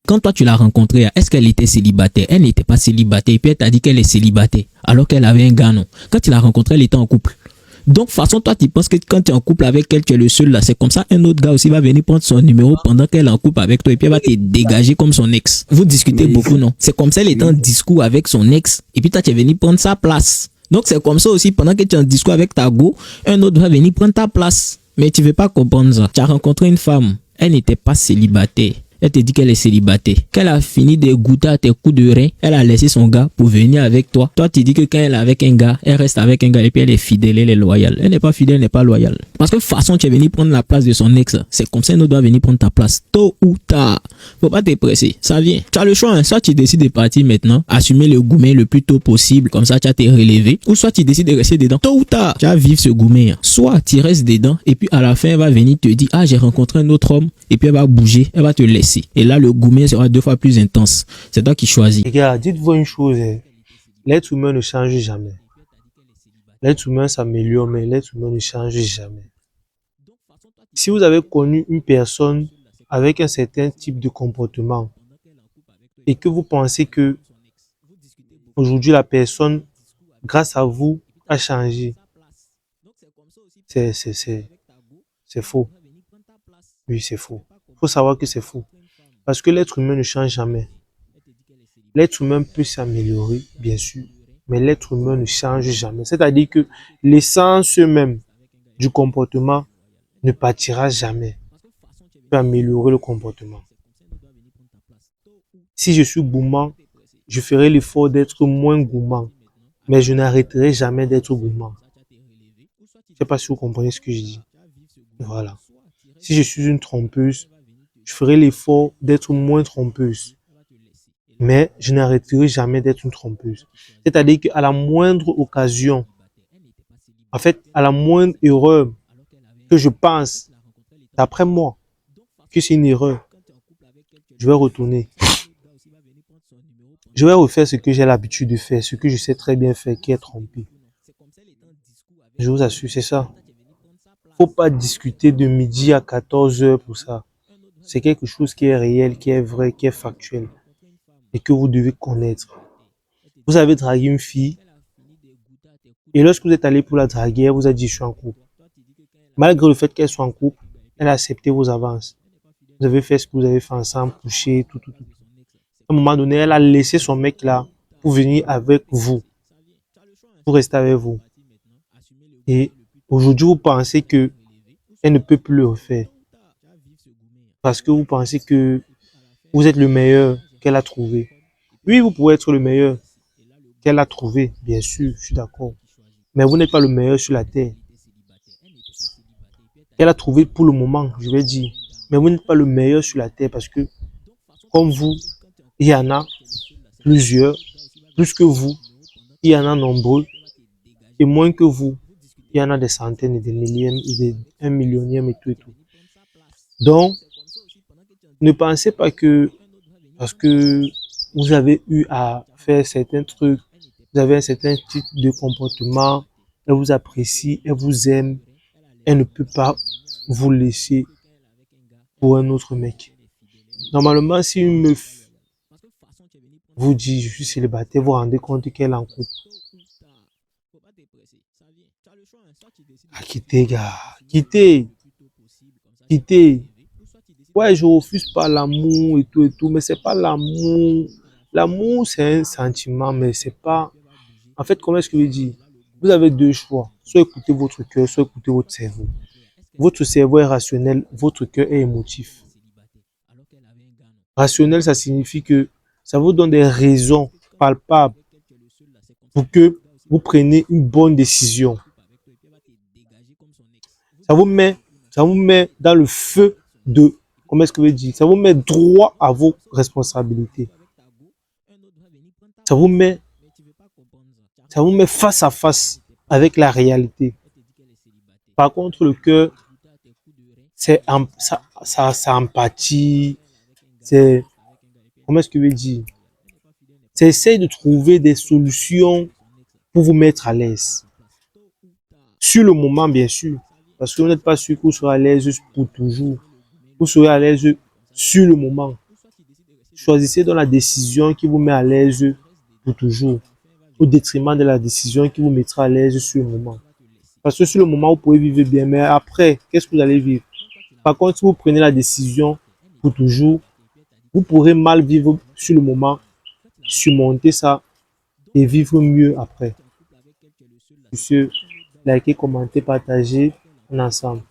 Quand toi tu l'as rencontrée, est-ce qu'elle était célibataire? Elle n'était pas célibataire et puis elle t'a dit qu'elle est célibataire alors qu'elle avait un gars, non. Quand tu l'as rencontrée, elle était en couple. Donc, façon, toi, tu penses que quand tu es en couple avec elle, tu es le seul là. C'est comme ça, un autre gars aussi va venir prendre son numéro pendant qu'elle est en couple avec toi et puis elle va te dégager comme son ex. Vous discutez beaucoup, non? C'est comme ça, elle est en discours avec son ex et puis toi, tu es venu prendre sa place. Donc, c'est comme ça aussi, pendant que tu es en discours avec ta go, un autre va venir prendre ta place. Mais tu ne veux pas comprendre ça. Tu as rencontré une femme, elle n'était pas célibataire. Elle te dit qu'elle est célibataire, qu'elle a fini de goûter à tes coups de rein, elle a laissé son gars pour venir avec toi. Toi, tu dis que quand elle est avec un gars, elle reste avec un gars et puis elle est fidèle, elle est loyale. Elle n'est pas fidèle, elle n'est pas loyale. Parce que de toute façon, tu es venu prendre la place de son ex. C'est comme ça qu'elle doit venir prendre ta place. Tôt ou tard. Faut pas te presser. Ça vient. Tu as le choix. Hein. Soit tu décides de partir maintenant, assumer le gourmet le plus tôt possible, comme ça tu as te relevé. Ou soit tu décides de rester dedans. Tôt ou tard, tu vas vivre ce gourmet. Hein. Soit tu restes dedans et puis à la fin, elle va venir te dire, ah, j'ai rencontré un autre homme. Et puis elle va bouger, elle va te laisser. Et là, le gourmet sera 2 fois plus intense. C'est toi qui choisis. Les gars, dites-vous une chose, hein. L'être humain ne change jamais. L'être humain s'améliore, mais l'être humain ne change jamais. Si vous avez connu une personne avec un certain type de comportement et que vous pensez que aujourd'hui la personne, grâce à vous, a changé, c'est faux. Oui, c'est faux. Il faut savoir que c'est faux. Parce que l'être humain ne change jamais. L'être humain peut s'améliorer, bien sûr, mais l'être humain ne change jamais. C'est-à-dire que l'essence même du comportement ne partira jamais. Tu peux améliorer le comportement. Si je suis gourmand, je ferai l'effort d'être moins gourmand, mais je n'arrêterai jamais d'être gourmand. Je ne sais pas si vous comprenez ce que je dis. Voilà. Si je suis une trompeuse, je ferai l'effort d'être moins trompeuse, mais je n'arrêterai jamais d'être une trompeuse. C'est-à-dire qu'à la moindre occasion, en fait, à la moindre erreur que je pense, d'après moi, que c'est une erreur, je vais retourner. Je vais refaire ce que j'ai l'habitude de faire, ce que je sais très bien faire, qui est tromper. Je vous assure, c'est ça. Faut pas discuter de midi à 14h pour ça. C'est quelque chose qui est réel, qui est vrai, qui est factuel et que vous devez connaître. Vous avez dragué une fille et lorsque vous êtes allé pour la draguer, elle vous a dit je suis en couple. Malgré le fait qu'elle soit en couple, elle a accepté vos avances. Vous avez fait ce que vous avez fait ensemble, coucher, tout. À un moment donné, elle a laissé son mec là pour venir avec vous, pour rester avec vous. Et aujourd'hui, vous pensez que elle ne peut plus le refaire. Parce que vous pensez que vous êtes le meilleur qu'elle a trouvé. Oui, vous pouvez être le meilleur qu'elle a trouvé, bien sûr, je suis d'accord. Mais vous n'êtes pas le meilleur sur la terre. Elle a trouvé pour le moment, je vais dire. Mais vous n'êtes pas le meilleur sur la terre parce que, comme vous, il y en a plusieurs, plus que vous, il y en a nombreux, et moins que vous, il y en a des centaines et des milliers, et un millionième et tout et tout. Donc, ne pensez pas que parce que vous avez eu à faire certains trucs, vous avez un certain type de comportement, elle vous apprécie, elle vous aime, elle ne peut pas vous laisser pour un autre mec. Normalement, si une meuf vous dit je suis célibataire, vous vous rendez compte qu'elle est en couple. Ah, quittez, gars, quittez. Ouais, je refuse pas l'amour et tout, mais c'est pas l'amour. L'amour, c'est un sentiment, mais c'est pas. En fait, comment est-ce que je dis? Vous avez 2 choix. Soit écoutez votre cœur, soit écoutez votre cerveau. Votre cerveau est rationnel, votre cœur est émotif. Rationnel, ça signifie que ça vous donne des raisons palpables pour que vous preniez une bonne décision. Ça vous met dans le feu de, comment est-ce que je dis, ça vous met droit à vos responsabilités. Ça vous met face à face avec la réalité. Par contre, le cœur, c'est empathie, c'est, comment est-ce que je dis, c'est essayer de trouver des solutions pour vous mettre à l'aise. Sur le moment, bien sûr, parce que vous n'êtes pas sûr que vous serez à l'aise pour toujours. Vous serez à l'aise sur le moment. Choisissez dans la décision qui vous met à l'aise pour toujours, au détriment de la décision qui vous mettra à l'aise sur le moment. Parce que sur le moment, vous pouvez vivre bien, mais après, qu'est-ce que vous allez vivre? Par contre, si vous prenez la décision pour toujours, vous pourrez mal vivre sur le moment, surmonter ça et vivre mieux après. Sur ce, likez, commentez, partagez, on est ensemble.